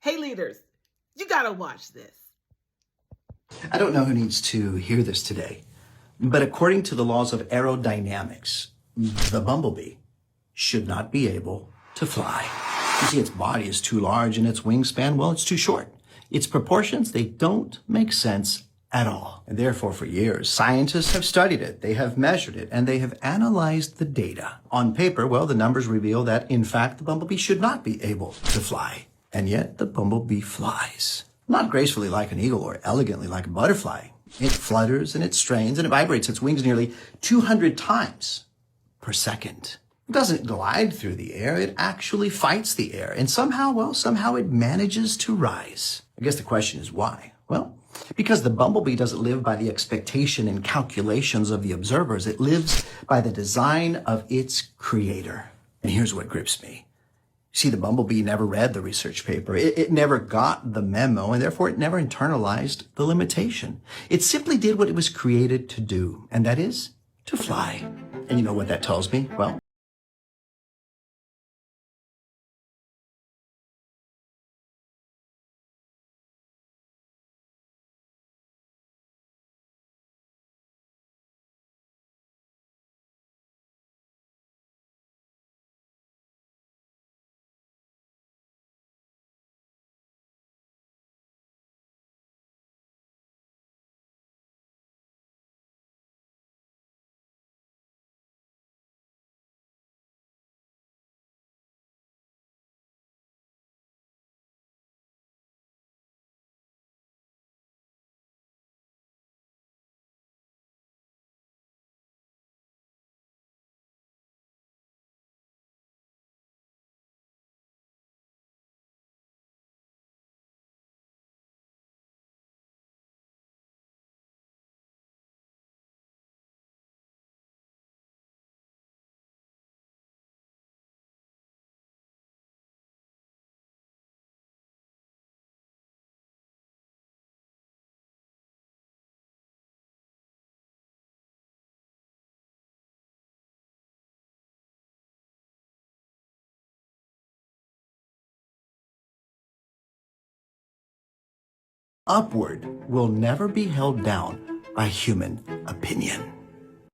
Hey leaders, you gotta watch this. I don't know who needs to hear this today, but according to the laws of aerodynamics, the bumblebee should not be able to fly. You see, its body is too large and its wingspan, well, it's too short. Its proportions, they don't make sense at all. And therefore, for years, scientists have studied it, they have measured it, and they have analyzed the data. On paper, well, the numbers reveal that, in fact, the bumblebee should not be able to fly. And yet, the bumblebee flies. Not gracefully like an eagle or elegantly like a butterfly. It flutters and it strains and it vibrates its wings nearly 200 times per second. It doesn't glide through the air, it actually fights the air. And somehow it manages to rise. I guess the question is why? Well, because the bumblebee doesn't live by the expectation and calculations of the observers. It lives by the design of its creator. And here's what grips me. See, the bumblebee never read the research paper. It never got the memo, and therefore it never internalized the limitation. It simply did what it was created to do, and that is to fly. And you know what that tells me? Well, upward will never be held down by human opinion.